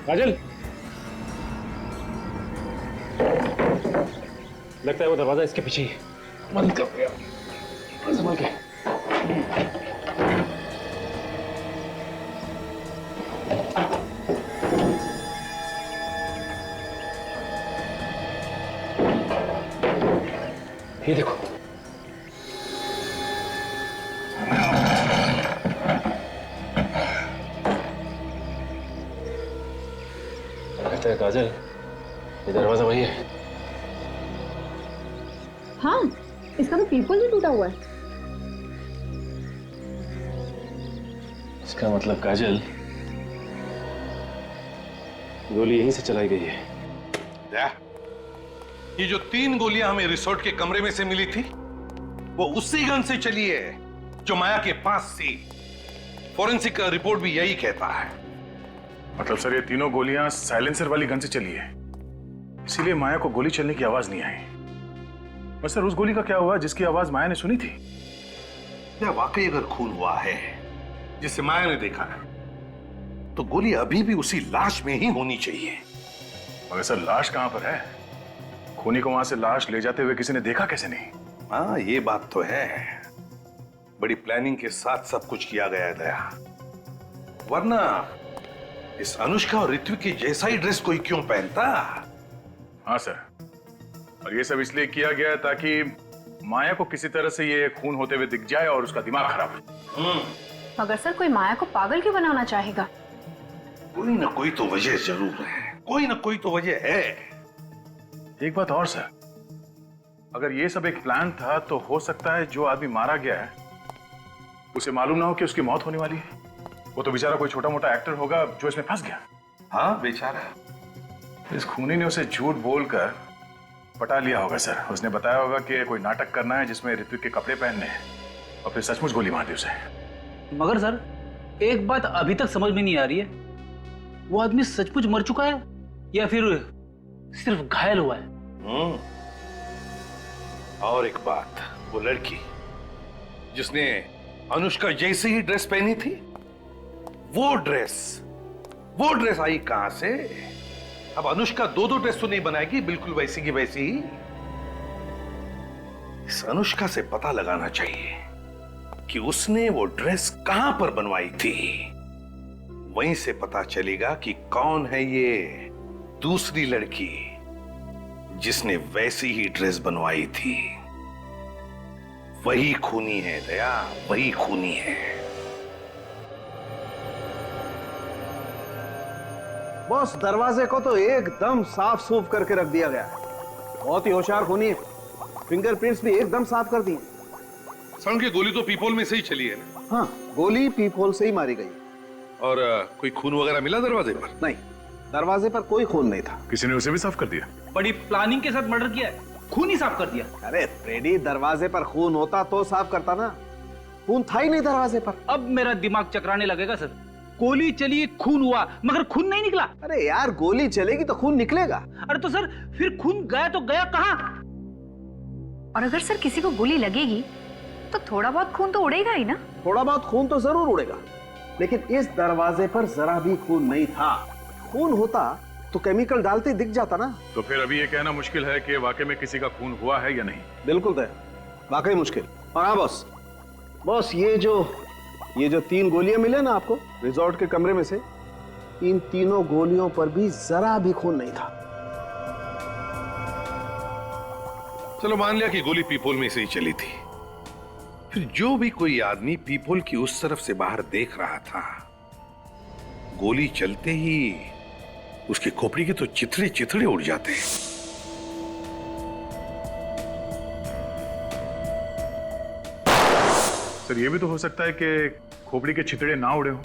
काजल, लगता है वो दरवाजा इसके पीछे ही बंद कर दिया। संभल के। ये देखो, लगता है काजल ये दरवाजा वही है। हाँ, इसका तो पीपल भी टूटा हुआ है। इसका मतलब काजल गोली यहीं से चलाई गई है। ये जो 3 गोलियां हमें रिसोर्ट के कमरे में से मिली थी वो उसी गन से चली है जो माया के पास थी। फॉरेंसिक का रिपोर्ट भी यही कहता है। मतलब सर ये तीनों गोलियां साइलेंसर वाली गन से चली है, इसीलिए माया को गोली चलने की आवाज नहीं आई। बस सर उस गोली का क्या हुआ जिसकी आवाज माया ने सुनी थी? क्या वाकई अगर खून हुआ है जिसे माया ने देखा है तो गोली अभी भी उसी लाश में ही होनी चाहिए। मगर सर लाश कहां पर है? खूनी को वहां से लाश ले जाते हुए किसी ने देखा कैसे नहीं? हाँ ये बात तो है, बड़ी प्लानिंग के साथ सब कुछ किया गया है दया, वरना इस अनुष्का और ऋत्विक के जैसा ही ड्रेस कोई क्यों पहनता? हाँ सर, और ये सब इसलिए किया गया ताकि माया को किसी तरह से ये खून होते हुए दिख जाए और उसका दिमाग खराब हो। मगर सर कोई माया को पागल क्यों बनाना चाहेगा? कोई ना कोई तो वजह जरूर है, कोई ना कोई तो वजह है। एक बात और सर, अगर ये सब एक प्लान था तो हो सकता है जो आदमी मारा गया है उसे मालूम ना हो कि उसकी मौत होने वाली है। वो तो बेचारा कोई छोटा मोटा एक्टर होगा जो इसमें फंस गया। हाँ बेचारा। इस खूनी ने उसे झूठ बोलकर पटा लिया होगा सर। उसने बताया होगा कि कोई नाटक करना है जिसमें ऋत्विक के कपड़े पहनने हैं और फिर सचमुच गोली मार दी उसे। मगर सर एक बात अभी तक समझ में नहीं आ रही है, वो आदमी सचमुच मर चुका है या फिर सिर्फ घायल हुआ है? और एक बात, वो लड़की जिसने अनुष्का जैसी ही ड्रेस पहनी थी, वो ड्रेस आई कहां से? अब अनुष्का 2 ड्रेस तो नहीं बनाएगी बिल्कुल वैसी की वैसी ही। इस अनुष्का से पता लगाना चाहिए कि उसने वो ड्रेस कहां पर बनवाई थी। वहीं से पता चलेगा कि कौन है ये दूसरी लड़की जिसने वैसी ही ड्रेस बनवाई थी। वही खूनी है दया, वही खूनी है। बॉस दरवाजे को तो एकदम साफ सूफ करके रख दिया गया है। बहुत ही होशियार खूनी है, फिंगरप्रिंट्स भी एकदम साफ कर दिए। सर की गोली तो पीपोल में से ही चली है ना? हाँ, गोली पीपोल से ही मारी गई। और कोई खून वगैरह मिला दरवाजे पर? नहीं, दरवाजे पर कोई खून नहीं था। किसी ने उसे भी साफ कर दिया? बड़ी प्लानिंग के साथ मर्डर किया है, खून ही साफ कर दिया। अरे फ्रेडी, दरवाजे पर खून होता तो साफ करता ना, खून था ही नहीं दरवाजे पर। अब मेरा दिमाग चकराने लगेगा सर। गोली चली, खून हुआ, मगर खून नहीं निकला। अरे यार गोली चलेगी तो खून निकलेगा। अरे तो सर फिर खून गया तो गया कहाँ? और अगर सर किसी को गोली लगेगी तो थोड़ा बहुत खून तो उड़ेगा ही ना। थोड़ा बहुत खून तो जरूर उड़ेगा, लेकिन इस दरवाजे पर जरा भी खून नहीं था। खून होता तो केमिकल डालते दिख जाता ना। तो फिर अभी ये कहना मुश्किल है कि वाकई में किसी का खून हुआ है या नहीं। बिल्कुल तय, वाकई मुश्किल। और हाँ बॉस ये जो 3 गोलियां मिले ना आपको रिजॉर्ट के कमरे में से, इन तीनों गोलियों पर भी जरा भी खून नहीं था। चलो मान लिया कि गोली पीपोल में से ही चली थी, फिर जो भी कोई आदमी पीपोल की उस तरफ से बाहर देख रहा था, गोली चलते ही उसकी खोपड़ी के तो चिथड़े चिथड़े उड़ जाते हैं। सर ये भी तो हो सकता है कि खोपड़ी के छितड़े ना उड़े हो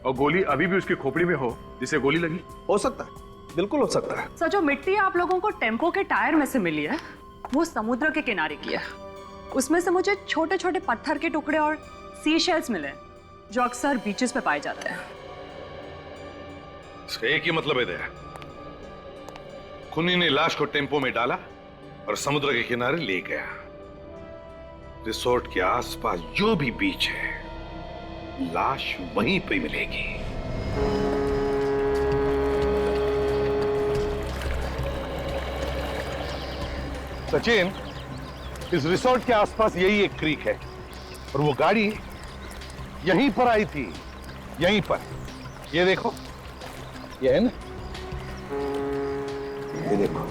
और गोली अभी भी उसकी खोपड़ी में हो जिसे गोली लगी। हो सकता है, बिल्कुल हो सकता है। सर जो मिट्टी आप लोगों को टेम्पो के टायर में से मिली है वो समुद्र के किनारे की है। उसमें से मुझे छोटे छोटे पत्थर के टुकड़े और सी शेल्स मिले जो अक्सर बीचेस पे पाए जाते हैं। इसका एक ही मतलब है दया, खूनी ने लाश को टेम्पो में डाला और समुद्र के किनारे ले गया। रिसोर्ट के आसपास जो भी बीच है, लाश वहीं पे मिलेगी। सचिन, इस रिसोर्ट के आसपास यही एक क्रीक है और वो गाड़ी यहीं पर आई थी, यहीं पर। ये देखो, ये है ना, ये देखो,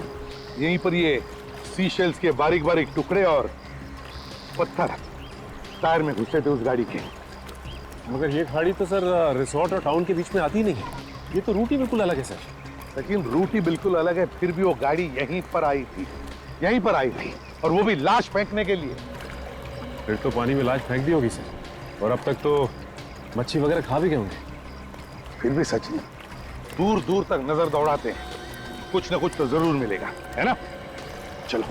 यहीं पर ये सीशेल्स के बारीक बारीक टुकड़े और पत्थर टायर में घुसे थे उस गाड़ी के। मगर ये गाड़ी तो सर रिसोर्ट और टाउन के बीच में आती नहीं है, ये तो रूट ही बिल्कुल अलग है सर। लेकिन रूट ही बिल्कुल अलग है, फिर भी वो गाड़ी यहीं पर आई थी, यहीं पर आई थी, और वो भी लाश फेंकने के लिए। फिर तो पानी में लाश फेंक दी होगी सर, और अब तक तो मच्छी वगैरह खा भी गए होंगे। फिर भी सचिन, दूर दूर तक नजर दौड़ाते हैं, कुछ ना कुछ तो जरूर मिलेगा, है ना? चलो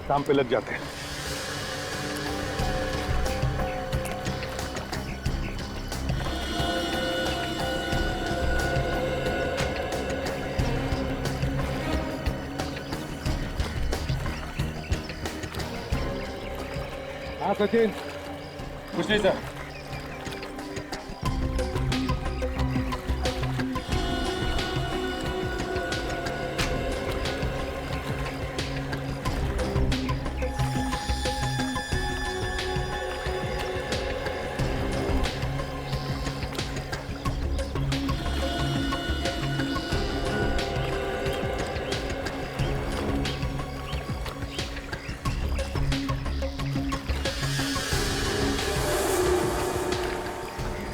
काम पे लग जाते हैं। हाँ सचिन, कुछ नहीं सर।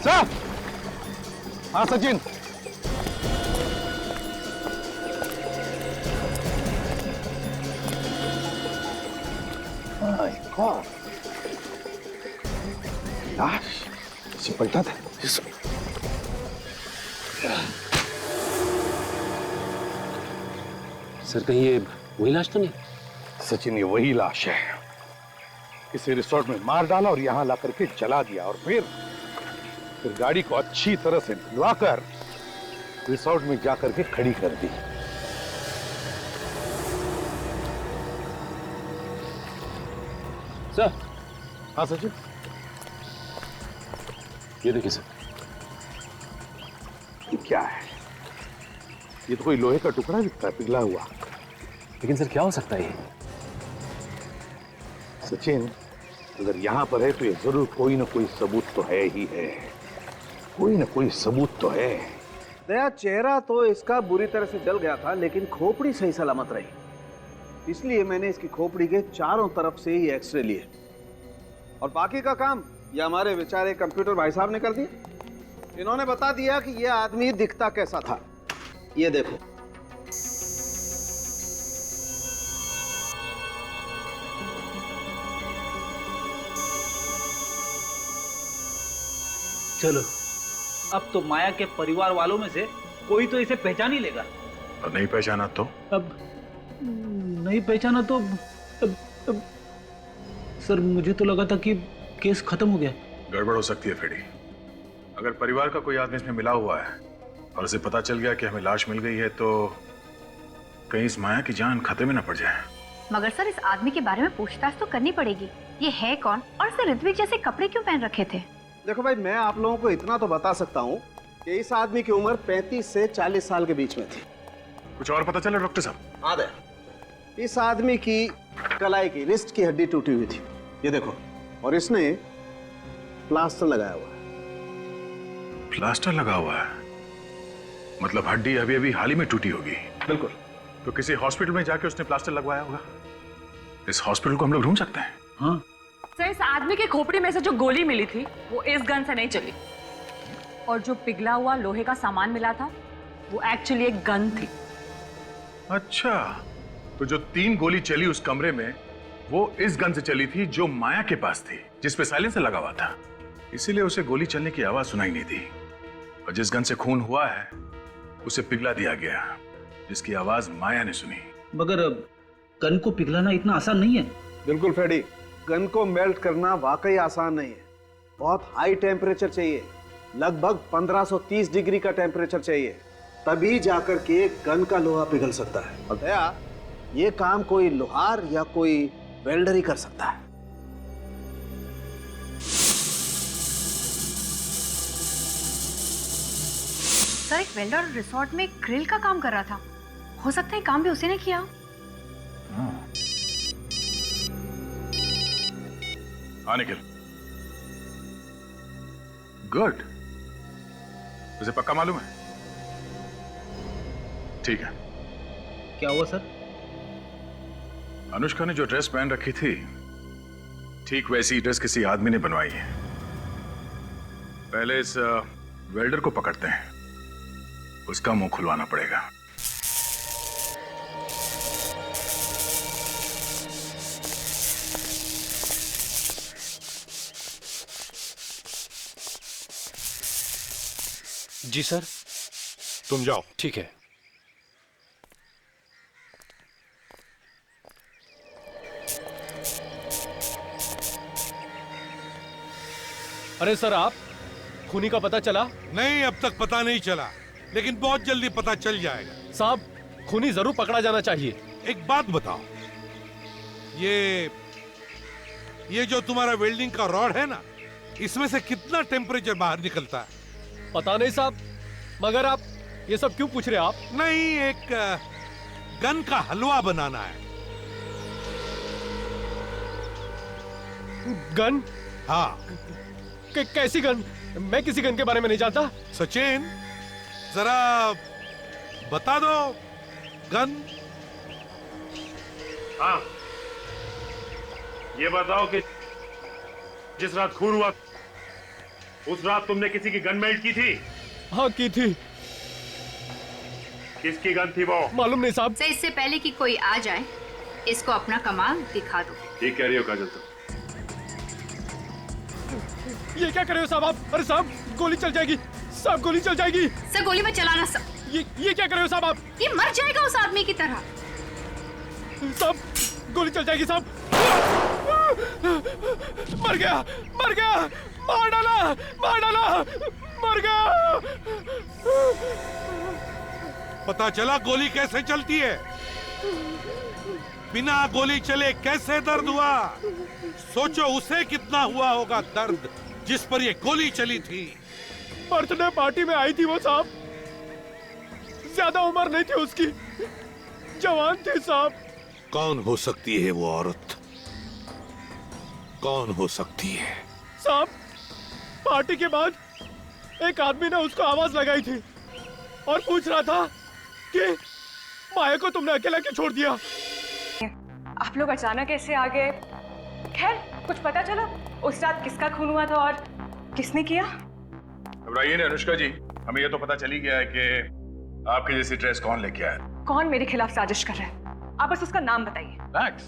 सर, हाँ सचिन, लाश इसे पलटा था। सर कहीं ये वही लाश तो नहीं? सचिन, ये वही लाश है। इसे रिसोर्ट में मार डाला और यहां ला करके जला दिया, और फिर गाड़ी को अच्छी तरह से धुलवाकर रिसोर्ट में जाकर के खड़ी कर दी। सर। हाँ सचिन, ये देखिए सर। ये क्या है? ये तो कोई लोहे का टुकड़ा दिखता है, पिघला हुआ। लेकिन सर क्या हो सकता है ये? सचिन, अगर यहां पर है तो ये जरूर कोई ना कोई सबूत तो है ही है, कोई ना कोई सबूत तो है। दया, चेहरा तो इसका बुरी तरह से जल गया था, लेकिन खोपड़ी सही सलामत रही। इसलिए मैंने इसकी खोपड़ी के चारों तरफ से ही एक्सरे लिए, और बाकी का काम ये हमारे बेचारे कंप्यूटर भाई साहब ने कर दिया। इन्होंने बता दिया कि ये आदमी दिखता कैसा था। ये देखो, चलो, अब तो माया के परिवार वालों में से कोई तो इसे पहचान ही लेगा। और नहीं पहचाना तो? अब नहीं पहचाना तो अब सर, मुझे तो लगा था कि केस खत्म हो गया। गड़बड़ हो सकती है फेडी। अगर परिवार का कोई आदमी इसमें मिला हुआ है और उसे पता चल गया कि हमें लाश मिल गई है, तो कहीं इस माया की जान खतरे में न पड़ जाए। मगर सर, इस आदमी के बारे में पूछताछ तो करनी पड़ेगी। ये है कौन, और इसे ऋत्विक जैसे कपड़े क्यों पहन रखे थे? देखो भाई, मैं आप लोगों को इतना तो बता सकता हूँ कि इस आदमी की उम्र 35 से 40 साल के बीच में थी। कुछ और पता चला डॉक्टर साहब? हाँ दया, इस आदमी की कलाई की रिस्ट की हड्डी टूटी हुई थी, ये देखो, और इसने प्लास्टर लगाया हुआ है। प्लास्टर लगा हुआ है? मतलब हड्डी अभी अभी हाल ही में टूटी होगी? बिल्कुल। तो किसी हॉस्पिटल में जाके उसने प्लास्टर लगवाया होगा। इस हॉस्पिटल को हम लोग ढूंढ सकते हैं। हाँ सर, इस आदमी के खोपड़ी में से जो गोली मिली थी वो इस गन से नहीं चली, और जो पिघला हुआ लोहे का सामान मिला था वो एक्चुअली एक गन थी। अच्छा, तो जो 3 गोली चली उस कमरे में, वो इस गन से चली थी जो माया के पास थी, जिसपे साइलेंसर लगा हुआ था। इसीलिए उसे गोली चलने की आवाज सुनाई नहीं दी, और जिस गन से खून हुआ है उसे पिघला दिया गया, जिसकी आवाज माया ने सुनी। मगर गन को पिघलाना इतना आसान नहीं है। बिल्कुल फ्रेडी, गन को मेल्ट करना वाकई आसान नहीं है। बहुत हाई टेम्परेचर चाहिए, लगभग 1530 डिग्री का टेम्परेचर चाहिए, तभी जाकर के गन का लोहा पिघल सकता है। और दया, ये काम कोई लोहार या कोई वेल्डर ही कर सकता है। सर, एक वेल्डर रिसोर्ट में ग्रिल का काम कर रहा था। हो सकता है काम भी उसी ने किया। हाँ निखिल, गुड। तुझे पक्का मालूम है? ठीक है। क्या हुआ सर? अनुष्का ने जो ड्रेस पहन रखी थी, ठीक वैसी ड्रेस किसी आदमी ने बनवाई है। पहले इस वेल्डर को पकड़ते हैं, उसका मुंह खुलवाना पड़ेगा। जी सर। तुम जाओ। ठीक है। अरे सर, आप खूनी का पता चला? नहीं, अब तक पता नहीं चला, लेकिन बहुत जल्दी पता चल जाएगा। साहब, खूनी जरूर पकड़ा जाना चाहिए। एक बात बताओ, ये जो तुम्हारा वेल्डिंग का रॉड है ना, इसमें से कितना टेम्परेचर बाहर निकलता है? पता नहीं साहब, मगर आप ये सब क्यों पूछ रहे हैं आप? नहीं, एक गन का हलवा बनाना है। गन? हाँ। कैसी गन? मैं किसी गन के बारे में नहीं जानता। सचिन, जरा बता दो, गन। हाँ, ये बताओ कि जिस रात खून हुआ उस रात तुमने किसी की गन मेल्ट की थी? हाँ, की थी। किसकी गन थी वो? मालूम नहीं साहब। से इससे पहले कि कोई आ जाए, इसको अपना कमाल दिखा दो। ठीक कह रही हो काजल तुम। ये क्या कर रहे हो साहब आप? अरे साहब, गोली चल जाएगी साहब, गोली चल जाएगी। सर, गोली में चलाना सर। ये क्या कर रहे हो साहब आप? ये मर जाएगा उस आदमी की तरह। साहब, गोली चल जाएगी साहब। मर गया, मर गया, मार डाला, मार डाला, मर गया। पता चला गोली कैसे चलती है? बिना गोली चले कैसे दर्द हुआ? सोचो उसे कितना हुआ होगा दर्द जिस पर ये गोली चली थी। बर्थडे पार्टी में आई थी वो साहब, ज्यादा उम्र नहीं थी उसकी, जवान थी साहब। कौन हो सकती है वो औरत? कौन हो सकती है? साहब, पार्टी के बाद एक आदमी ने उसको आवाज लगाई थी और पूछ रहा था कि माया को तुमने अकेला क्यों छोड़ दिया? आप लोग अचानक ऐसे आ गए। खैर, कुछ पता चला उस रात किसका खून हुआ था और किसने किया? घबराइए नहीं अनुष्का जी, हमें ये तो पता चल ही गया है कि आपकी जैसी ड्रेस कौन लेके आया। कौन मेरे खिलाफ साजिश कर रहा है? आप बस उसका नाम बताइए। मैक्स,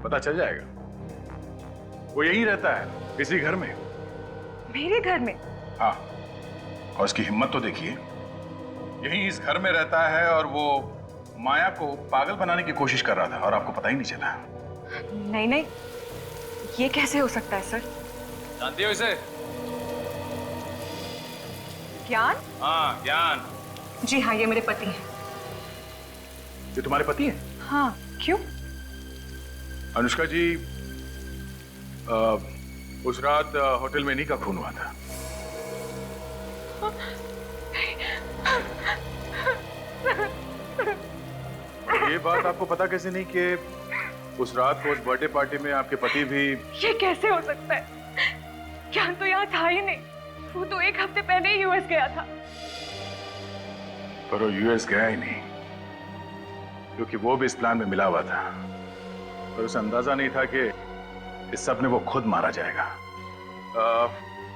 पता चल जाएगा। वो यहीं रहता है, इसी घर में। मेरे घर में? हाँ, और उसकी हिम्मत तो देखिए, यहीं इस घर में रहता है और वो माया को पागल बनाने की कोशिश कर रहा था और आपको पता ही नहीं चला। नहीं नहीं, ये कैसे हो सकता है सर? जानती हो इसे? ज्ञान? हाँ, ज्ञान। जी हाँ, ये मेरे पति हैं। ये तुम्हारे पति हैं? हाँ, क्यों? अनुष्का जी, उस रात होटल में इन्हीं का खून हुआ था। ये बात आपको पता कैसे नहीं कि उस रात को उस बर्थडे पार्टी में आपके पति भी? ये कैसे हो सकता है? ज्ञान तो यहाँ था ही नहीं, वो तो एक हफ्ते पहले ही यूएस गया था। पर वो यूएस गया ही नहीं, क्योंकि वो भी इस प्लान में मिला हुआ था, पर उसे अंदाजा नहीं था कि इस सब में वो खुद मारा जाएगा।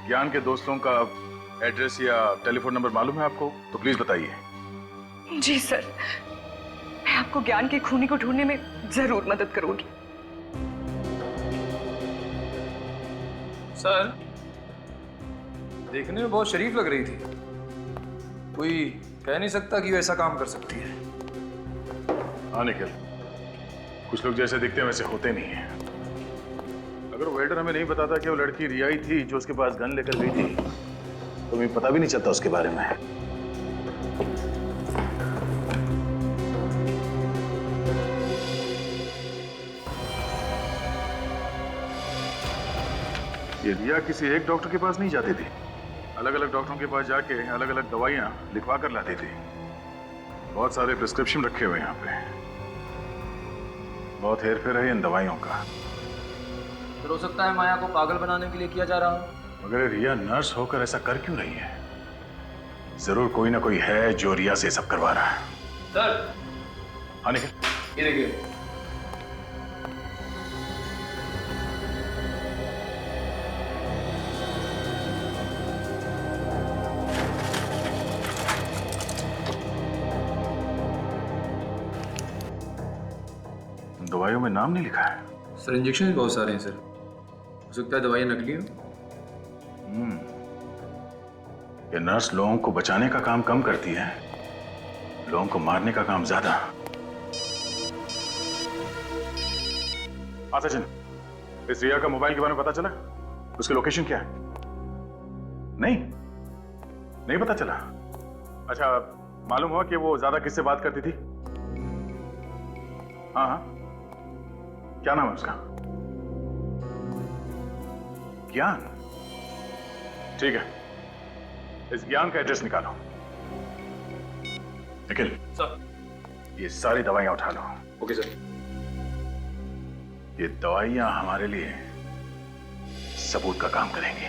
ज्ञान के दोस्तों का एड्रेस या टेलीफोन नंबर मालूम है आपको? तो प्लीज बताइए। जी सर, मैं आपको ज्ञान के खूनी को ढूंढने में जरूर मदद करूंगी। सर, देखने में बहुत शरीफ लग रही थी, कोई कह नहीं सकता कि वो ऐसा काम कर सकती है। हाँ निखिल, कुछ लोग जैसे दिखते हैं वैसे होते नहीं हैं। अगर वो वेल्डर हमें नहीं बताता कि वो लड़की रिया ही थी जो उसके पास गन लेकर गई थी, तो हमें पता भी नहीं चलता उसके बारे में। कि रिया किसी एक डॉक्टर के पास नहीं जाती थी, अलग अलग डॉक्टरों के पास जाके अलग अलग दवाइयां लिखवा कर लाती थी। बहुत सारे प्रिस्क्रिप्शन रखे हुए यहाँ पे, बहुत हेरफेर है इन दवाइयों का। फिर हो सकता है माया को पागल बनाने के लिए किया जा रहा हो। मगर रिया नर्स होकर ऐसा कर क्यों रही है? जरूर कोई ना कोई है जो रिया से सब करवा रहा है। सर, हाँ निखिल, ये देखिए। दवाइयों में नाम नहीं लिखा है। सर, इंजेक्शन भी बहुत सारे हैं सर, हो सकता है दवाइयाँ नकली हो। ये नर्स लोगों को बचाने का काम कम करती है, लोगों को मारने का काम ज्यादा। हाँ सचिन, इस रिया का मोबाइल के बारे में पता चला? उसकी लोकेशन क्या है? नहीं पता चला। अच्छा, मालूम हुआ कि वो ज्यादा किससे बात करती थी? हाँ, क्या नाम है उसका? ज्ञान। ठीक है, इस ज्ञान का एड्रेस निकालो। निखिल सर, ये सारी दवाइयां उठा लो। Okay sir. ये दवाइयां हमारे लिए सबूत का काम करेंगी।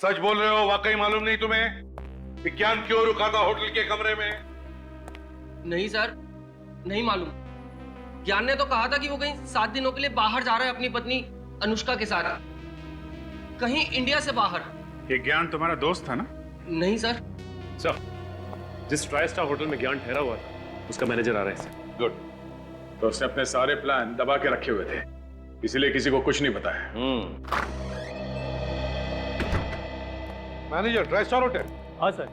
सच बोल रहे हो? वाकई मालूम नहीं तुम्हें विज्ञान क्यों रुका था होटल के कमरे में? नहीं सर, नहीं मालूम। ज्ञान ने तो कहा था कि वो कहीं 7 दिनों के लिए बाहर जा रहा है अपनी पत्नी अनुष्का के साथ, कहीं इंडिया से बाहर। ये ज्ञान तुम्हारा दोस्त था ना? नहीं सर। सर, जिस ट्राई स्टार होटल में ज्ञान ठहरा हुआ था उसका मैनेजर आ रहा है सर। गुड। तो उसने अपने सारे प्लान दबा के रखे हुए थे, इसलिए किसी को कुछ नहीं बताया। Manager try star hotel? हाँ सर,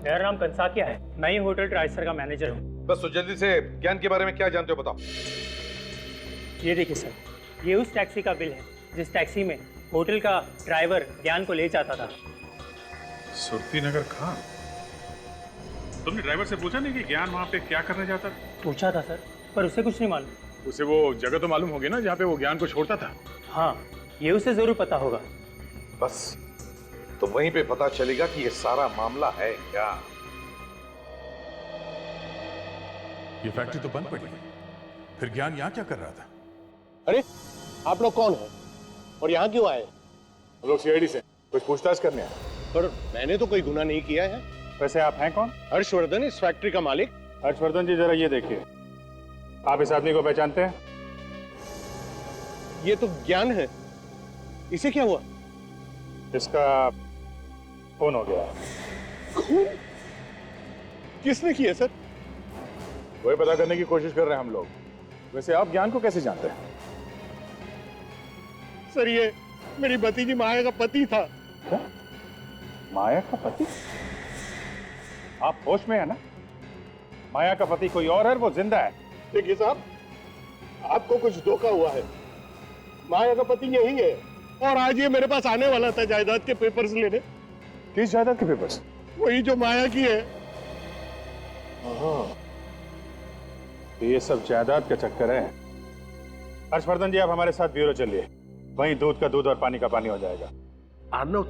मेरा नाम कंसाकिया है, मैं ही होटल ट्राइस्टर का मैनेजर हूँ। बस तो जल्दी से ज्ञान के बारे में क्या जानते हो बताओ। ये देखिए सर, ये उस टैक्सी का बिल है जिस टैक्सी में होटल का ड्राइवर ज्ञान को ले जाता था। सुरती नगर खान? तुमने ड्राइवर से पूछा नहीं कि ज्ञान वहां पे क्या करने जाता था? पूछा था सर, पर उसे कुछ नहीं मालूम। उसे वो जगह तो मालूम होगी ना जहाँ पे वो ज्ञान को छोड़ता था? हाँ, ये उसे जरूर पता होगा। बस तो वहीं पे पता चलेगा कि ये सारा मामला है क्या। ये फैक्ट्री तो बंद पड़ी, फिर ज्ञान यहाँ क्या कर रहा था? अरे आप लोग कौन हैं और यहाँ क्यों आए? हम लोग सीआईडी से कुछ पूछताछ करने आए। पर मैंने तो कोई गुनाह नहीं किया है। वैसे आप हैं कौन? हर्षवर्धन, इस फैक्ट्री का मालिक। हर्षवर्धन जी, जरा ये देखिए, आप इस आदमी को पहचानते हैं? ये तो ज्ञान है, इसे क्या हुआ? इसका खून हो गया। खून? किसने किया सर? वही पता करने की कोशिश कर रहे हैं हम लोग। वैसे आप ज्ञान को कैसे जानते हैं? सर, ये मेरी भतीजी माया का पति था। क्या? माया का पति? आप होश में है ना? माया का पति कोई और है, वो जिंदा है। देखिए साहब, आपको कुछ धोखा हुआ है। माया का पति यही है और आज ये मेरे पास आने वाला था जायदाद के पेपर्स लेने। किस जायदाद के पेपर्स? वही जो माया की है। ये सब जायदाद का चक्कर है। हर्षवर्धन जी, आप हमारे साथ ब्यूरो चलिए, वहीं दूध का दूध और पानी का पानी हो जाएगा। आर्नव,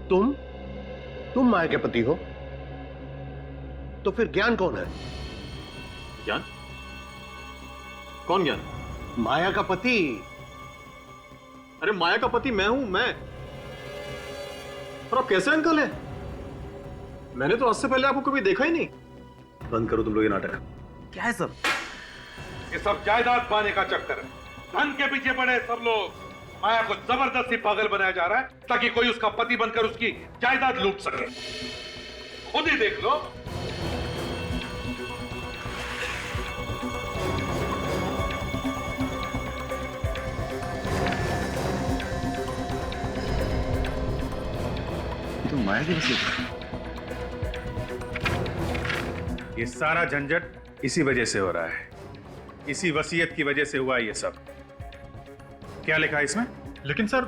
तुम माया के पति हो? तो फिर ज्ञान कौन है? ज्ञान? कौन ज्ञान? माया का पति। अरे माया का पति मैं हूं, मैं। और आप कैसे अंकल हैं? मैंने तो आज से पहले आपको कभी देखा ही नहीं। बंद करो तुम लोग ये नाटक। क्या है सर? ये सब जायदाद पाने का चक्कर है। धन के पीछे पड़े सब लोग। माया को जबरदस्ती पागल बनाया जा रहा है ताकि कोई उसका पति बनकर उसकी जायदाद लूट सके। खुद ही देख लो। तो माया की वसीयत। ये सारा झंझट इसी वजह से हो रहा है, इसी वसीयत की वजह से हुआ ये सब। क्या लिखा है इसमें? लेकिन सर,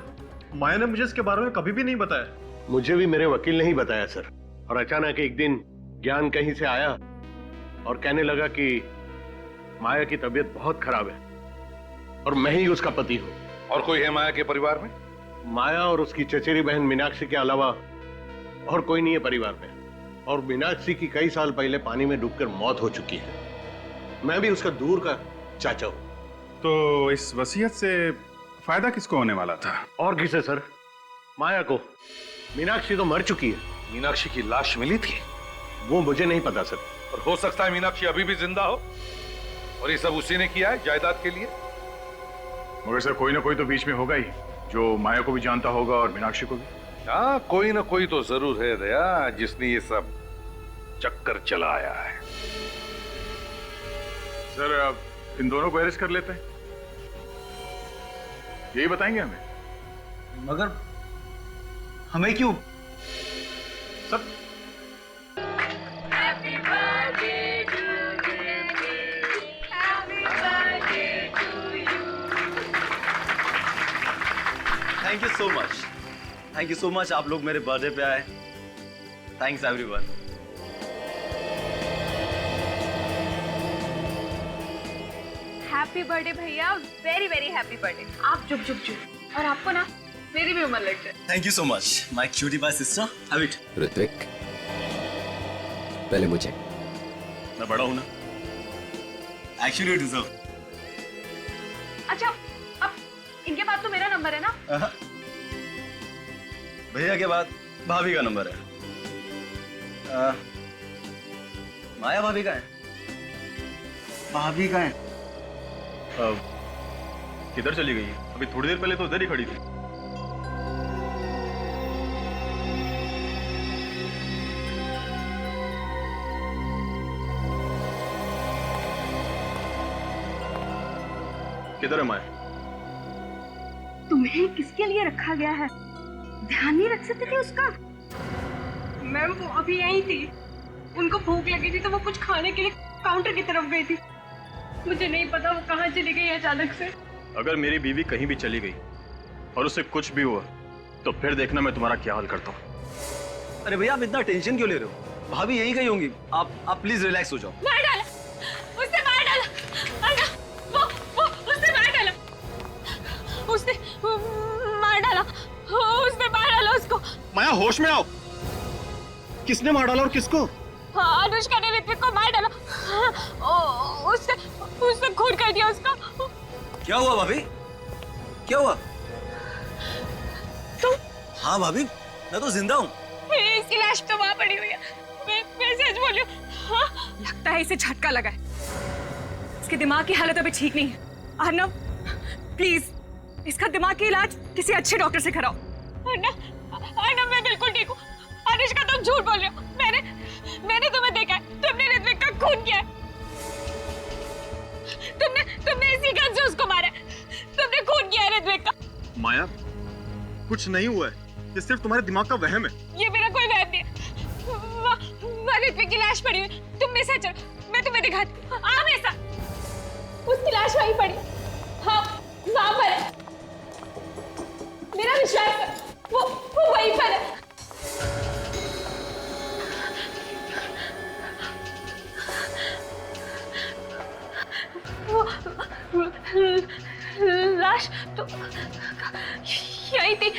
माया ने मुझे इसके बारे में कभी भी नहीं बताया। मुझे भी मेरे वकील ने ही बताया सर। और अचानक एक दिन ज्ञान कहीं से आया और कहने लगा कि माया की तबीयत बहुत खराब है और मैं ही उसका पति हूं। और कोई है माया के परिवार में? माया और उसकी चचेरी बहन मीनाक्षी के अलावा और कोई नहीं है परिवार में। और मीनाक्षी की कई साल पहले पानी में डूबकर मौत हो चुकी है। मैं भी उसका दूर का चाचा हूं। तो इस वसीयत से फायदा किसको होने वाला था? और किसे सर? माया को। मीनाक्षी तो मर चुकी है। मीनाक्षी की लाश मिली थी? वो मुझे नहीं पता सर। और हो सकता है मीनाक्षी अभी भी जिंदा हो और ये सब उसी ने किया है जायदाद के लिए। मगर सर कोई ना कोई तो बीच में होगा ही जो माया को भी जानता होगा और मीनाक्षी को भी। हाँ, कोई ना कोई तो जरूर है दया जिसने ये सब चक्कर चलाया है। सर अब इन दोनों को अरेस्ट कर लेते हैं, यही बताएंगे हमें। मगर हमें क्यों? सब thank you so much, thank you so much. आप लोग मेरे बर्थडे पे आए। Thanks everyone. हैप्पी बर्थडे भैया, वेरी वेरी हैप्पी बर्थडे। आप चुप चुप चुप। और आपको ना मेरी भी उम्र लग जाए। Thank you so much my cutie pie sister. Have it. Ritvik, पहले मुझे। मैं बड़ा हूं ना, एक्चुअली यू डिजर्व। अच्छा, अब इनके पास तो मेरा नंबर है ना? भैया के बाद भाभी का नंबर है। माया भाभी का है? भाभी का है। किधर चली गई? अभी थोड़ी देर पहले तो उधर ही खड़ी थी। किधर है माया? तुम्हें किसके लिए रखा गया है? ध्यान नहीं रख सकते थे उसका? मैम वो अभी यहीं थी, उनको भूख लगी थी तो वो कुछ खाने के लिए काउंटर की तरफ गई थी। मुझे नहीं पता वो कहाँ चली गई अचानक से। अगर मेरी बीवी कहीं भी चली गई और उससे कुछ भी हुआ तो फिर देखना मैं तुम्हारा क्या हाल करता हूँ। अरे भैया आप इतना टेंशन क्यों ले रहे हो? भाभी यहीं गई होंगी। आप प्लीज रिलैक्स हो जाओ। मार डाला उसने, मार डाला। अरे वो उसने मार डाला, उसने मार डाला, उसने मार डाला उसको। माया होश में आओ। किसने मार डाला और किसको? हाँ, अनुष्का ने ऋत्विक को मार डाला। उसने खून कर दिया उसका। क्या हुआ भाभी? क्या हुआ? तुम? हाँ भाभी, मैं तो जिंदा हूँ। इसकी लाश तो वहाँ पड़ी हुई है। मैं सच बोल रही हूँ। हाँ? लगता है इसे झटका लगा है। इसके दिमाग की हालत अभी ठीक नहीं है। अर्नव, प्लीज इसका दिमाग की इलाज किसी अच्छे डॉक्टर से कराओ। अर्नव, मैं बिल्कुल ठीक हूँ। अनुष्का तुम झूठ बोल रहे हो। मैंने तुम्हें देखा है। तुमने ऋत्विक का खून किया है। तुमने इसी गन से उसको मारा है। तुमने खून किया है ऋत्विक का। माया, कुछ नहीं हुआ है, ये सिर्फ तुम्हारे दिमाग का वहम है। ये मेरा कोई वहम नहीं है। वहाँ ऋत्विक की लाश पड़ी हुई। तुम मेरे साथ चलो, मैं तुम्हें दिखाती हूँ। आ मेरे साथ। उसकी लाश वहीं पड़ी। हाँ, वहाँ पर है। मेरा विश्वास है, वो वहीं पर है। लाश तो यही थी।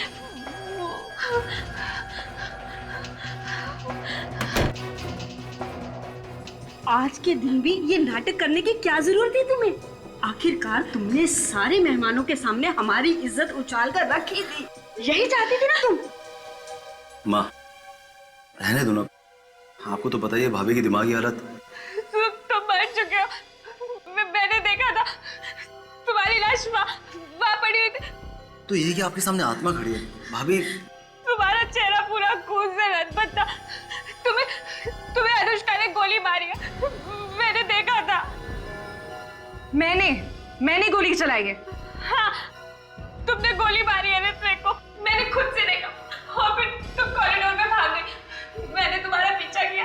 आज के दिन भी ये नाटक करने की क्या जरूरत थी तुम्हें? आखिरकार तुमने सारे मेहमानों के सामने हमारी इज्जत उछाल कर रखी थी। यही चाहती थी ना तुम? माँ, रहने दो ना। आपको तो पता ही है भाभी की दिमागी हालत। तुम मर चुके हो। मैंने देखा था तुम्हारी लाश वहाँ पड़ी हुई थी। तो ये कि आपके सामने आत्मा खड़ी है भाभी। तुम्हारा चेहरा पूरा खून से लथपथ था। तुम्हें अनुष्का ने गोली मारी है। मैंने देखा था। मैंने गोली चलाई है। हाँ, तुमने गोली मारी है ऋत्विक को। मैंने खुद से देखा और फिर तुम कॉरिडोर में भाग गई। मैंने तुम्हारा पीछा किया।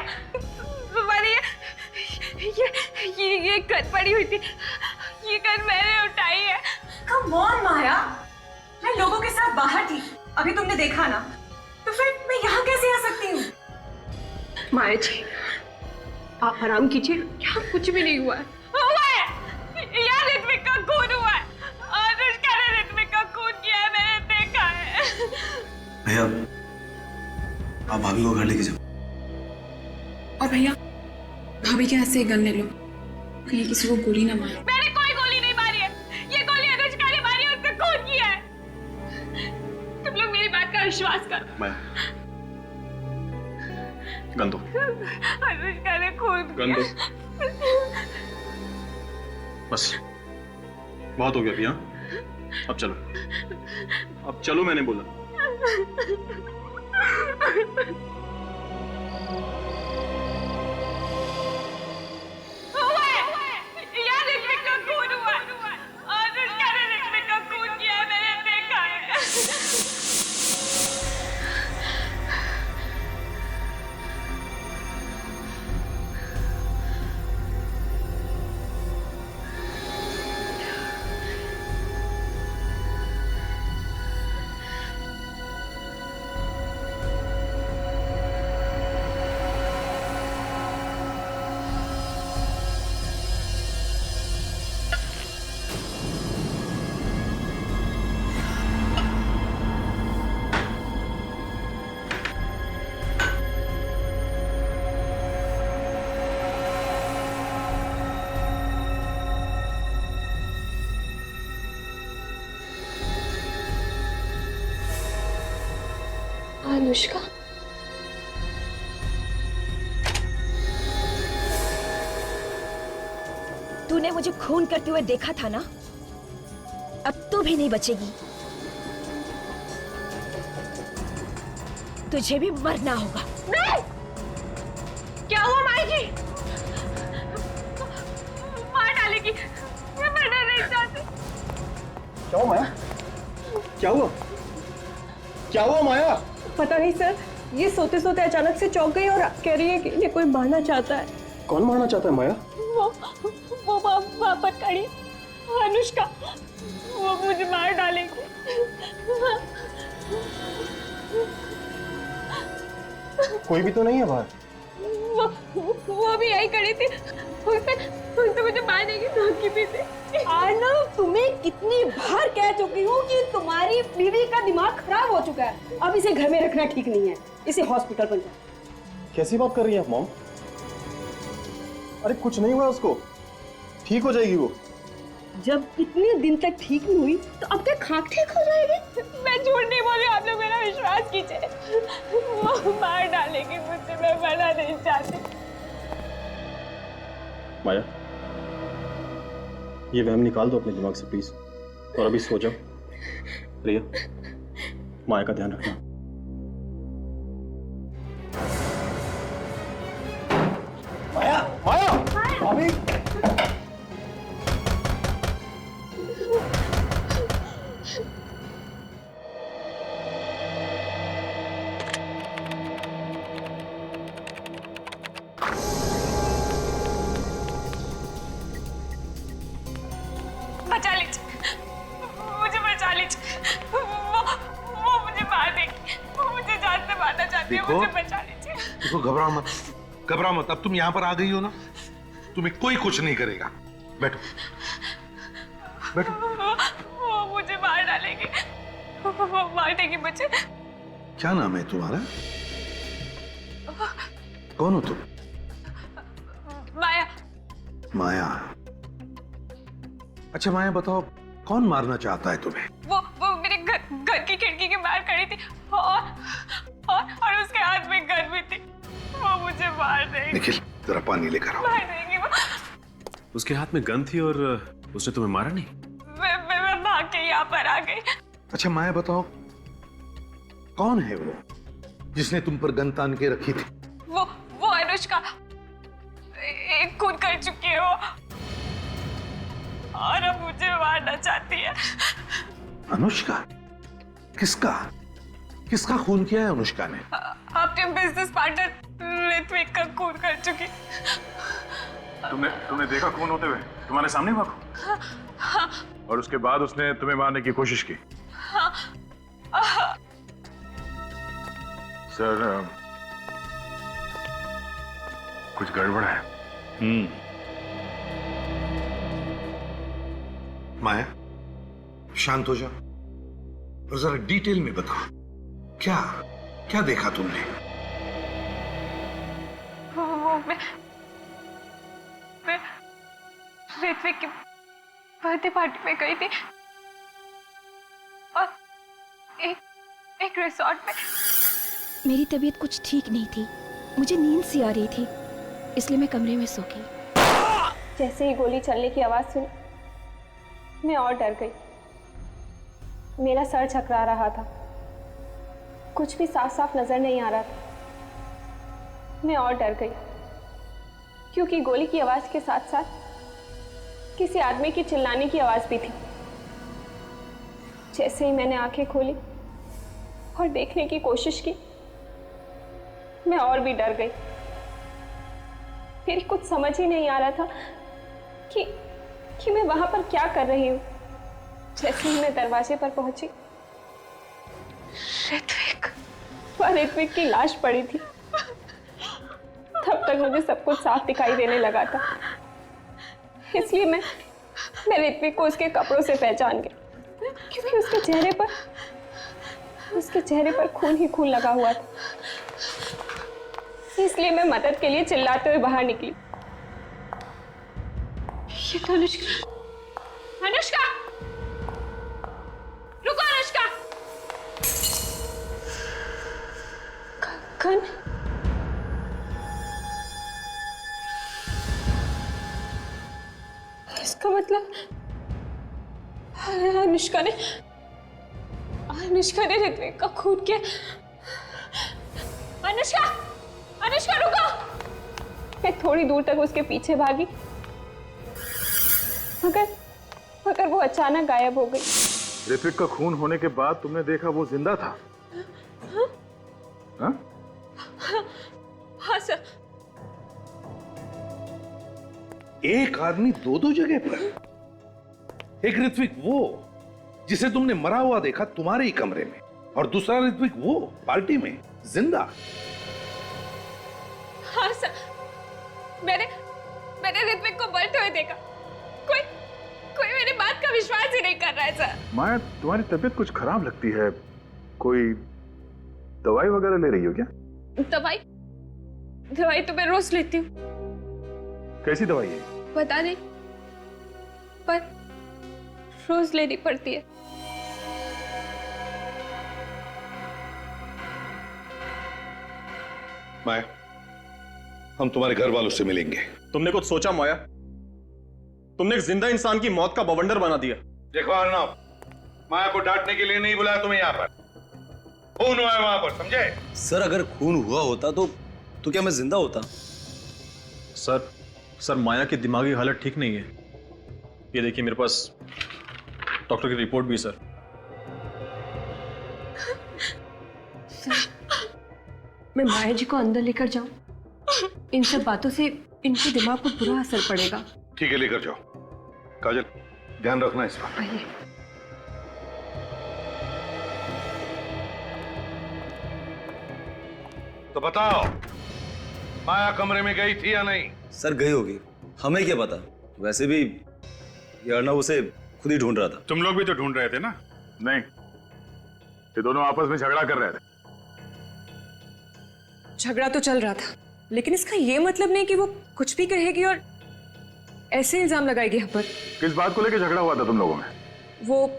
तुम्हारी ये गन पड़ी हुई थी। ये गन मैंने उठाई है। कम ऑन माया, मैं लोगों के साथ बाहर थी, अभी तुमने देखा ना, तो फिर मैं यहाँ कैसे आ सकती हूँ? माया जी, आप आराम कीजिए। यहाँ कुछ भी नहीं हुआ है। हुआ है, यार ऋत्विक का खून हुआ है। अनुष्का ने ऋत्विक का खून किया है, मैंने देखा है। भैया आप भाभी को घर लेके जाओ। और भैया भाभी के हाथ से एक गन ले लो, कहीं किसी को गोली ना मारो। मैंने कोई गोली नहीं मारी है, ये गोली अनुष्का ने मारी है, उसका खून किया है। तुम लोग मेरी बात का विश्वास करो। मैं गन दो। अनुष्का ने खून गन दो। बस बहुत हो गया भैया, अब चलो, अब चलो मैंने बोला। अनुष्का, तूने मुझे खून करते हुए देखा था ना, अब तू भी नहीं बचेगी। तुझे भी मरना होगा। नहीं! क्या हुआ माई जी? मार डालेगी, मैं मरना नहीं चाहती। क्या हुआ माया? क्या हुआ? क्या हुआ माया? पता नहीं सर, ये सोते सोते अचानक से चौंक गई और कह रही है कि ये कोई मारना चाहता है। कौन मारना चाहता है माया? वो वहाँ पर खड़ी अनुष्का, वो मुझे मार डालेगी। कोई भी तो नहीं है बाहर। वो भी यही खड़ी थी, उसने मुझे मार देगी धमकी दी थी। आर्नव, तुम्हें कितनी बार कह चुकी हूँ कि तुम्हारी बीवी का दिमाग खराब हो चुका है। अब इसे घर में रखना ठीक नहीं है, इसे हॉस्पिटल पर जाओ। कैसी बात कर रही हैं आप मॉम? अरे कुछ नहीं हुआ उसको, ठीक हो जाएगी वो। जब इतने दिन तक ठीक नहीं हुई तो अब क्या खाक ठीक हो जाएगी? मैं झूठ नहीं बोल रही, आप लोग मेरा विश्वास कीजिए। वो मार डालेगी मुझे, मैं मरना नहीं चाहती। माया, ये वहम निकाल दो अपने दिमाग से प्लीज, और अभी सो जाओ। प्रिया, माया का ध्यान रखना। माया, माया, भाभी। बचा लीजिए, मुझे बचा लीजिए। वो मुझे मार देगी, वो मुझे जान से मारना चाहती है, मुझे बचा लीजिए। देखो, घबराओ मत, घबराओ मत। अब तुम यहाँ पर आ गई हो ना, तुम्हें कोई कुछ नहीं करेगा। बैठो, बैठो। वो मुझे मार डालेगी, वो मार देगी मुझे। क्या नाम है तुम्हारा? कौन हो तुम? माया। माया। अच्छा माया, बताओ कौन मारना चाहता है तुम्हें? वो मेरे घर की खिड़की के बाहर खड़ी थी और उसके हाथ में गन भी थी। वो मुझे मार देगी। निखिल, जरा पानी लेकर आओ। मार देगी वो। उसके हाथ में गन थी और उसने तुम्हें मारा नहीं? मैं भाग के यहाँ पर आ गई। अच्छा माया, बताओ कौन है वो जिसने तुम पर गन तान के रखी थी? वो अनुष्का, एक खून कर चुकी है वो, और अब मुझे मारना चाहती है। अनुष्का? किसका किसका खून किया है अनुष्का ने? अपने बिजनेस पार्टनर ऋत्विक का खून कर चुकी। तुमने देखा खून होते हुए? तुम्हारे सामने हुआ खून? और उसके बाद उसने तुम्हें मारने की कोशिश की? सर, कुछ गड़बड़ है। माया, शांत हो जाओ और जरा डिटेल में बताओ क्या क्या देखा तुमने? वो मैं ऋत्विक की बर्थडे पार्टी में गई थी और एक रिसोर्ट में। मेरी तबीयत कुछ ठीक नहीं थी, मुझे नींद सी आ रही थी, इसलिए मैं कमरे में सो गई। जैसे ही गोली चलने की आवाज सुनी, मैं और डर गई। मेरा सर चकरा रहा था, कुछ भी साफ साफ नजर नहीं आ रहा था। मैं और डर गई क्योंकि गोली की आवाज के साथ साथ किसी आदमी की चिल्लाने की आवाज भी थी। जैसे ही मैंने आंखें खोली और देखने की कोशिश की, मैं और भी डर गई। फिर कुछ समझ ही नहीं आ रहा था कि मैं वहां पर क्या कर रही हूं। जैसे ही मैं दरवाजे पर पहुंची, ऋत्विक की लाश पड़ी थी। तब तक मुझे सब कुछ साफ दिखाई देने लगा था, इसलिए मैं ऋत्विक को उसके कपड़ों से पहचान गई, क्योंकि उसके चेहरे पर खून ही खून लगा हुआ था। इसलिए मैं मदद के लिए चिल्लाते हुए बाहर निकली। ये तो अनुष्का, रुको अनुष्का। कन इसका मतलब अनुष्का ने ऋत्विक का खून किया। अनुष्का रुको। मैं थोड़ी दूर तक उसके पीछे भागी, मगर वो अचानक गायब हो गई। ऋत्विक का खून होने के बाद तुमने देखा वो जिंदा था? हाँ? हाँ सर। एक आदमी दो दो जगह पर? एक ऋत्विक वो जिसे तुमने मरा हुआ देखा तुम्हारे ही कमरे में, और दूसरा ऋत्विक वो पार्टी में जिंदा। हाँ सर, मैंने ऋत्विक को मरते हुए देखा। कोई मेरी बात का विश्वास ही नहीं कर रहा है सर। माया, तुम्हारी तबीयत कुछ खराब लगती है, कोई दवाई वगैरह ले रही हो क्या? दवाई तो मैं रोज लेती हूँ। कैसी दवाई है? पता नहीं, पर रोज लेनी पड़ती है। माया, हम तुम्हारे घर वालों से मिलेंगे। तुमने कुछ सोचा माया? तुमने एक जिंदा इंसान की मौत का बवंडर बना दिया। देखो अर्नव, माया को डांटने के लिए नहीं बुलाया तुम्हें यहाँ पर। खून हुआ है वहां पर, समझे? सर अगर खून हुआ होता तो क्या मैं जिंदा होता? सर माया की दिमागी हालत ठीक नहीं है। ये देखिए मेरे पास डॉक्टर की रिपोर्ट भी। सर मैं माया जी को अंदर लेकर जाऊं? इन सब बातों से इनके दिमाग पर बुरा असर पड़ेगा। ठीक है, लेकर जाओ। काजल, ध्यान रखना इस बात। तो बताओ, माया कमरे में गई थी या नहीं? सर गई होगी, हमें क्या पता। वैसे भी ये अर्नव उसे खुद ही ढूंढ रहा था। तुम लोग भी तो ढूंढ रहे थे ना? नहीं, ये दोनों आपस में झगड़ा कर रहे थे। झगड़ा तो चल रहा था, लेकिन इसका ये मतलब नहीं कि वो कुछ भी कहेगी और ऐसे इल्जाम लगाएगी हम पर। किस बात को लेकर झगड़ा हुआ था तुम लोगों में? वो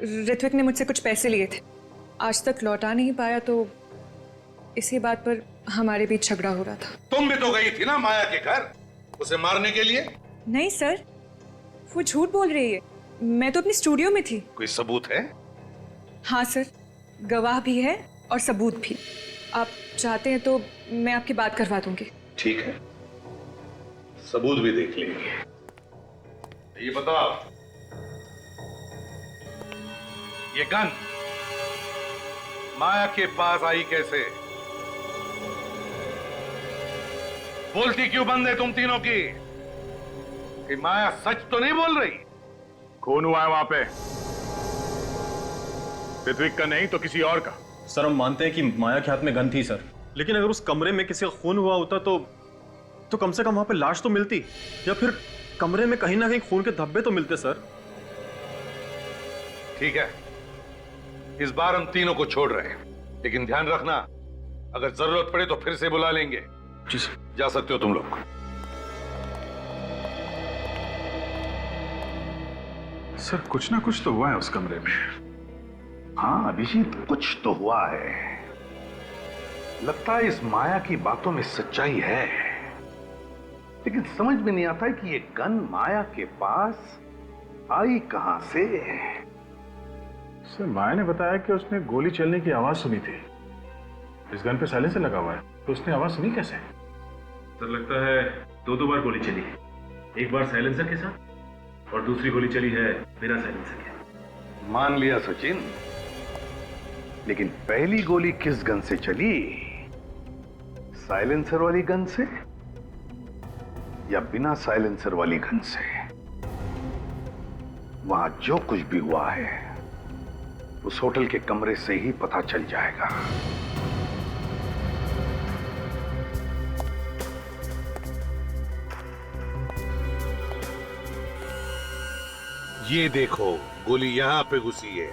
ऋत्विक ने मुझसे कुछ पैसे लिए थे, आज तक लौटा नहीं पाया, तो इसी बात पर हमारे बीच झगड़ा हो रहा था। तुम भी तो गई थी ना माया के घर उसे मारने के लिए? नहीं सर, वो झूठ बोल रही है। मैं तो अपनी स्टूडियो में थी। कोई सबूत है? हाँ सर, गवाह भी है और सबूत भी। आप चाहते हैं तो मैं आपकी बात करवा दूंगी। ठीक है, सबूत भी देख लेंगे। ये बताओ, ये गन माया के पास आई कैसे? बोलती क्यों बंद है तुम तीनों की? कि माया सच तो नहीं बोल रही? खून हुआ है वहां पे, ऋत्विक का नहीं तो किसी और का। सर हम मानते हैं कि माया के हाथ में गन थी सर, लेकिन अगर उस कमरे में किसी का खून हुआ होता तो कम से कम वहां पे लाश तो मिलती, या फिर कमरे में कहीं ना कहीं खून के धब्बे तो मिलते सर। ठीक है, इस बार हम तीनों को छोड़ रहे हैं। लेकिन ध्यान रखना, अगर जरूरत पड़े तो फिर से बुला लेंगे। जी सर। जा सकते हो तुम लोग। सर कुछ ना कुछ तो हुआ है उस कमरे में। हाँ अभिजीत, कुछ तो हुआ है। लगता है इस माया की बातों में सच्चाई है, लेकिन समझ में नहीं आता है कि ये गन माया के पास आई कहां से। सर माया ने बताया कि उसने गोली चलने की आवाज सुनी थी। इस गन पे साइलेंसर लगा हुआ है, तो उसने आवाज सुनी कैसे? सर लगता है दो बार गोली चली है, एक बार साइलेंसर के साथ और दूसरी गोली चली है बिना साइलेंसर के। मान लिया सचिन, लेकिन पहली गोली किस गन से चली? साइलेंसर वाली गन से या बिना साइलेंसर वाली गन से? वहां जो कुछ भी हुआ है उस होटल के कमरे से ही पता चल जाएगा। ये देखो, गोली यहां पे घुसी है।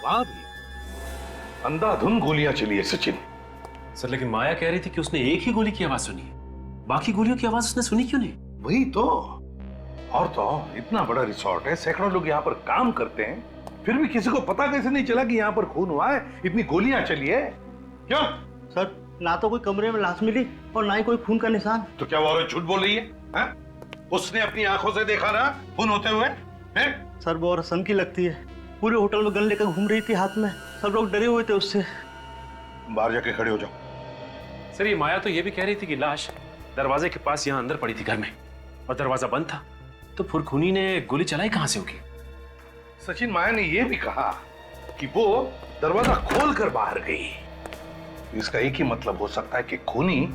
वहां भी अंधाधुंध गोलियां चली है सचिन। सर लेकिन माया कह रही थी कि उसने एक ही गोली की आवाज सुनी है, बाकी गोलियों की आवाज उसने सुनी क्यों नहीं? वही तो। और तो इतना बड़ा रिसोर्ट है, सैकड़ों लोग यहाँ पर काम करते हैं, फिर भी किसी को पता कैसे नहीं चला कि यहाँ पर खून हुआ है, इतनी गोलियां चली है? क्यों सर? ना तो कोई कमरे में लाश मिली और ना ही कोई खून का निशान। तो क्या वो औरत झूठ बोल रही है, हा? उसने अपनी आंखों से देखा ना खून होते हुए है? सर वो औरत सन की लगती है, पूरे होटल में गन लेकर घूम रही थी हाथ में, सब लोग डरे हुए थे उससे। बाहर जाके खड़े हो जाओ। सर ये माया तो ये भी कह रही थी कि लाश दरवाजे के पास यहाँ अंदर पड़ी थी घर में और दरवाजा बंद था, तो फुरखुनी ने गोली चलाई कहां से होगी? सचिन, माया ने यह भी कहा कि वो दरवाजा खोलकर बाहर गई। इसका एक ही मतलब हो सकता है कि खूनी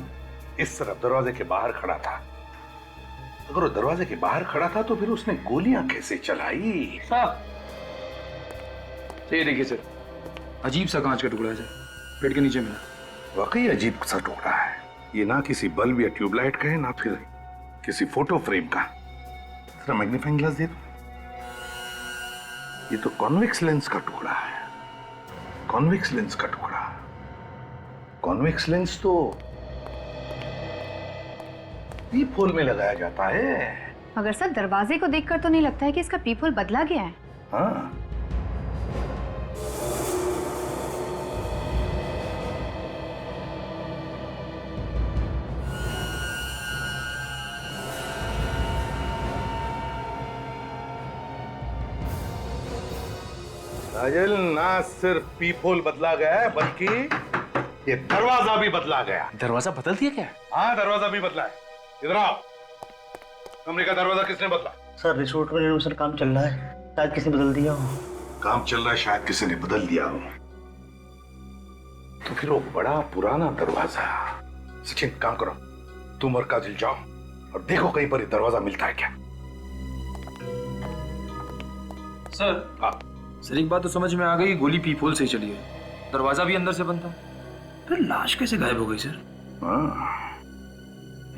इस तरफ दरवाजे के बाहर खड़ा था। अगर वो दरवाजे के बाहर खड़ा था तो फिर उसने गोलियां कैसे चलाई? ये देखिए सर, अजीब सा कांच का टुकड़ा है सर, पेट के नीचे मिला। वाकई अजीब सा टुकड़ा है ये, ना किसी बल्ब या ट्यूबलाइट का है, ना फिर किसी फोटो फ्रेम का। जरा मैग्नीफाइंग ग्लास दे दो। ये तो कॉन्वेक्स लेंस का टुकड़ा है, कॉन्वेक्स लेंस का टुकड़ा। कॉन्वेक्स लेंस तो पीप होल में लगाया जाता है। मगर सर दरवाजे को देखकर तो नहीं लगता है कि इसका पीप होल बदला गया है। हाँ, राजल, ना सिर्फ पीप होल बदला गया है बल्कि ये दरवाजा भी बदला गया। दरवाजा बदल दिया क्या? हाँ, दरवाजा भी बदला है। इधर आओ। कमरे का दरवाजा किसने बदला? सर रिसोर्ट में रेनोवेशन काम चल रहा है, शायद किसी ने बदल दिया हो। काम चल रहा है, शायद किसी ने बदल दिया हो। तो फिर वो बड़ा पुराना दरवाजा। सचिन काम करो, तुम और काजल जाओ और देखो कहीं पर ये दरवाजा मिलता है क्या। सर हाँ सर, एक बात तो समझ में आ गई, गोली पीपोल से चली है, दरवाजा भी अंदर से बंद था, फिर लाश कैसे गायब हो गई सर? हाँ,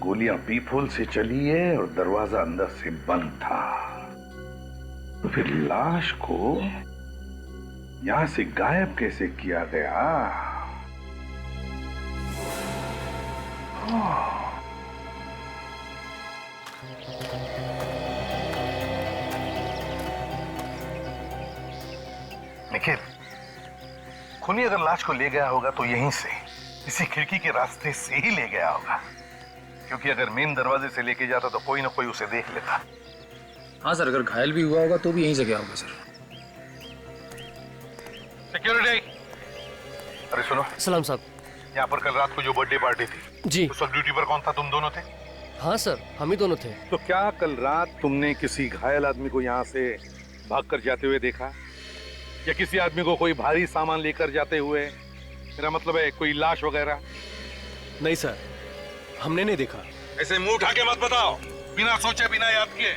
गोलियां पीप होल से चली है और दरवाजा अंदर से बंद था, तो फिर लाश को यहां से गायब कैसे किया गया? निखिल, खूनी अगर लाश को ले गया होगा तो यहीं से, इसी खिड़की के रास्ते से ही ले गया होगा, क्योंकि अगर मेन दरवाजे से लेके जाता तो कोई ना कोई उसे देख लेता। हाँ सर, अगर घायल भी हुआ होगा तो भी यहीं से गया होगा सर। सिक्योरिटी, अरे सुनो। सलाम साहब। यहाँ पर कल रात को जो बर्थडे पार्टी थी, जी, उस वक्त ड्यूटी पर कौन था? तुम दोनों थे? हाँ सर, हम ही दोनों थे। तो क्या कल रात तुमने किसी घायल आदमी को यहाँ से भागकर जाते हुए देखा, या किसी आदमी को कोई भारी सामान लेकर जाते हुए? मेरा मतलब है कोई लाश वगैरह। नहीं सर, हमने नहीं देखा। ऐसे मुंह उठा के मत बताओ, बिना सोचे बिना याद किए।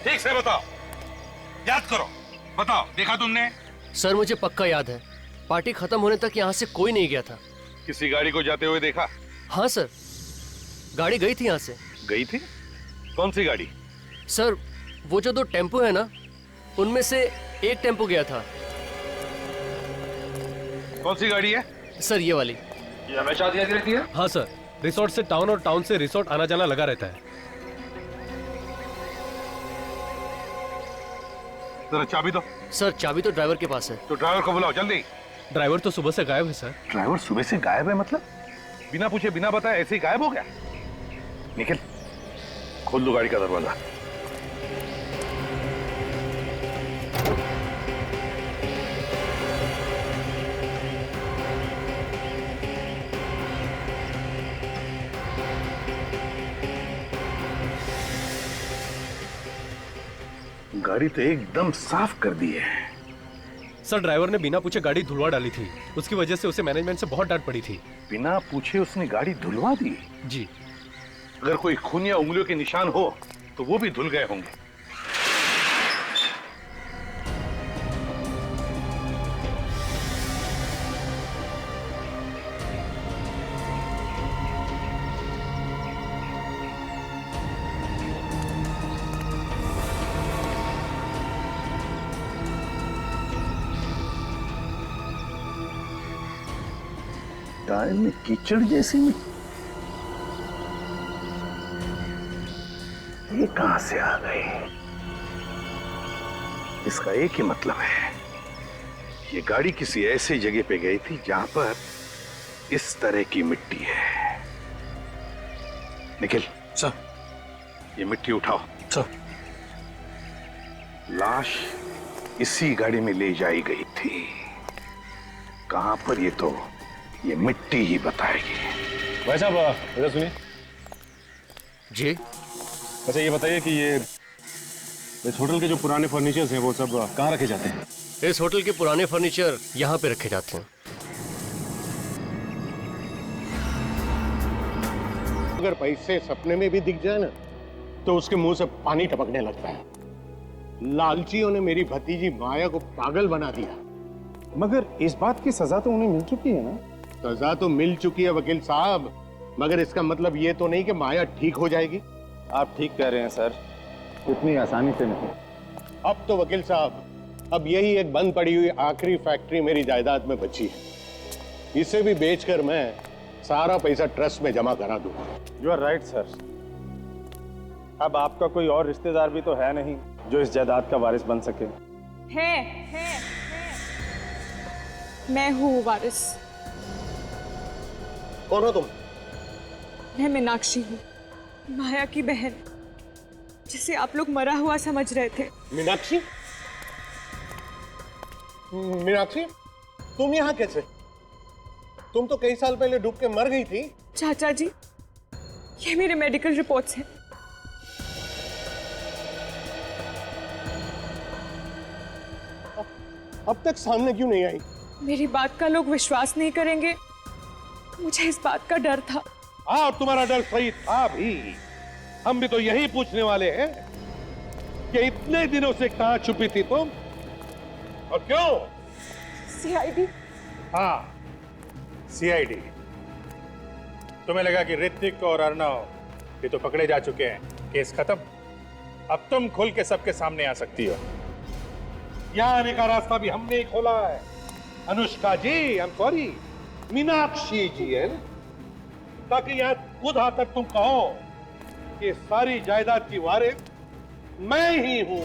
ठीक से बताओ, याद करो, बताओ देखा तुमने? सर मुझे पक्का याद है, पार्टी खत्म होने तक यहाँ से कोई नहीं गया था। किसी गाड़ी को जाते हुए देखा? हाँ सर, गाड़ी गई थी यहाँ से। गई थी? कौन सी गाड़ी? सर वो जो 2 टेम्पो है ना, उनमें से एक टेम्पो गया था। कौन सी गाड़ी है? सर ये वाली। ये हमेशा आती रहती है? हाँ सर, रिसोर्ट से टाउन और टाउन से रिसोर्ट आना जाना लगा रहता है। जरा चाबी दो। सर चाबी तो ड्राइवर के पास है। तो ड्राइवर को बुलाओ जल्दी। ड्राइवर तो सुबह से गायब है सर। ड्राइवर सुबह से गायब है मतलब? बिना पूछे बिना बताए ऐसे ही गायब हो गया? निखिल, खोल दो गाड़ी का दरवाजा। गाड़ी तो एकदम साफ कर दी है। सर ड्राइवर ने बिना पूछे गाड़ी धुलवा डाली थी, उसकी वजह से उसे मैनेजमेंट से बहुत डांट पड़ी थी। बिना पूछे उसने गाड़ी धुलवा दी? जी। अगर कोई खून या उंगलियों के निशान हो तो वो भी धुल गए होंगे। टायर में कीचड़ जैसी ये कहां से आ गई? इसका एक ही मतलब है, ये गाड़ी किसी ऐसी जगह पे गई थी जहां पर इस तरह की मिट्टी है। निखिल सर, ये मिट्टी उठाओ। सर, लाश इसी गाड़ी में ले जाई गई थी। कहां पर ये मिट्टी ही बताएगी। भाई साहब इधर सुनिए। जी। अच्छा ये बताइए कि ये इस होटल के जो पुराने फर्नीचर्स हैं वो सब कहाँ रखे जाते हैं? इस होटल के पुराने फर्नीचर यहाँ पे रखे जाते हैं। अगर पैसे सपने में भी दिख जाए ना तो उसके मुंह से पानी टपकने लगता है। लालचियों ने मेरी भतीजी माया को पागल बना दिया। मगर इस बात की सजा तो उन्हें मिल चुकी है ना? सजा तो मिल चुकी है वकील साहब, मगर इसका मतलब ये तो नहीं कि माया ठीक हो जाएगी। आप ठीक कह रहे हैं सर, इतनी आसानी से नहीं। अब तो वकील साहब, अब यही एक बंद पड़ी हुई आखिरी फैक्ट्री मेरी जायदाद में बची है। इसे भी बेचकर मैं सारा पैसा ट्रस्ट में जमा करा दूंगा। You are right sir. अब आपका कोई और रिश्तेदार भी तो है नहीं जो इस जायदाद का वारिस बन सके। है। मैं हूँ वारिस। कौन हो तुम? मैं मीनाक्षी हूँ, माया की बहन, जिसे आप लोग मरा हुआ समझ रहे थे। मीनाक्षी? मीनाक्षी, तुम यहाँ कैसे? तुम तो कई साल पहले डूब के मर गई थी। चाचा जी, ये मेरे मेडिकल रिपोर्ट्स हैं। अब तक सामने क्यों नहीं आई? मेरी बात का लोग विश्वास नहीं करेंगे, मुझे इस बात का डर था। हाँ, तुम्हारा डर सही था भी। हम भी तो यही पूछने वाले हैं कि इतने दिनों से कहां छुपी थी तुम और क्यों? सीआईडी। हाँ, सीआईडी। तुम्हें लगा कि ऋतिक और अर्णव ये तो पकड़े जा चुके हैं, केस खत्म। अब तुम खुल के सबके सामने आ सकती हो। यहाँ आने का रास्ता भी हमने ही खोला है। अनुष्का जी, आई एम सॉरी, मीनाक्षी जी है, ताकि यहाँ खुद आकर तुम कहो कि सारी जायदाद की वारिस मैं ही हूं।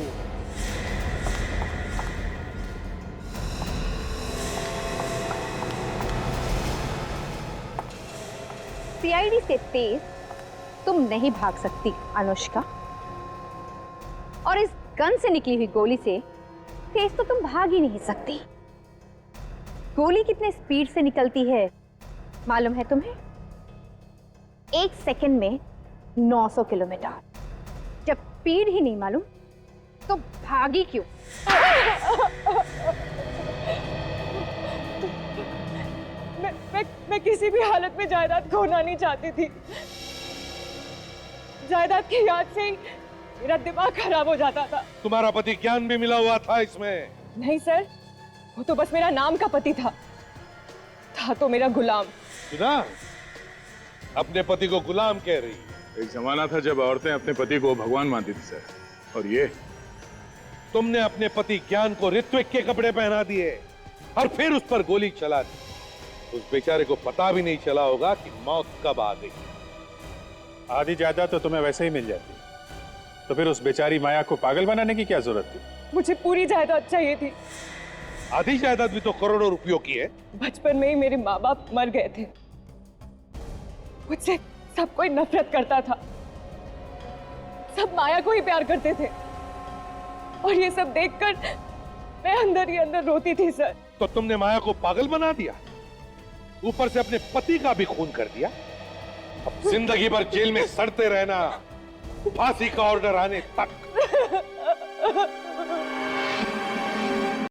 सीआईडी से तेज तुम नहीं भाग सकती अनुष्का, और इस गन से निकली हुई गोली से तेज तो तुम भाग ही नहीं सकती। गोली कितने स्पीड से निकलती है मालूम है तुम्हें? 1 सेकंड में 900 किलोमीटर। जब स्पीड ही नहीं मालूम तो भागी क्यों? मैं किसी भी हालत में जायदाद खोना नहीं चाहती थी। जायदाद की याद से ही मेरा दिमाग खराब हो जाता था। तुम्हारा पति ज्ञान भी मिला हुआ था इसमें? नहीं सर, वो तो बस मेरा नाम का पति था तो मेरा गुलाम। सुना, अपने पति को गुलाम कह रही। एक जमाना था जब औरतें अपने पति को भगवान मानती थी सर, और ये तुमने अपने पति ज्ञान को ऋत्विक के कपड़े पहना दिए और फिर उस पर गोली चला दी। उस बेचारे को पता भी नहीं चला होगा कि मौत कब आ गई। आधी जायदाद तो तुम्हें वैसे ही मिल जाती, तो फिर उस बेचारी माया को पागल बनाने की क्या जरूरत थी? मुझे पूरी जायदाद चाहिए थी। आधी जायदाद भी तो करोड़ों रुपयों की है। बचपन में ही मेरे माँ बाप मर गए थे। मुझसे सब कोई नफरत करता था, सब माया को ही प्यार करते थे, और ये सब देखकर मैं अंदर ही अंदर रोती थी सर। तो तुमने माया को पागल बना दिया, ऊपर से अपने पति का भी खून कर दिया। अब जिंदगी भर जेल में सड़ते रहना, फांसी का ऑर्डर आने तक।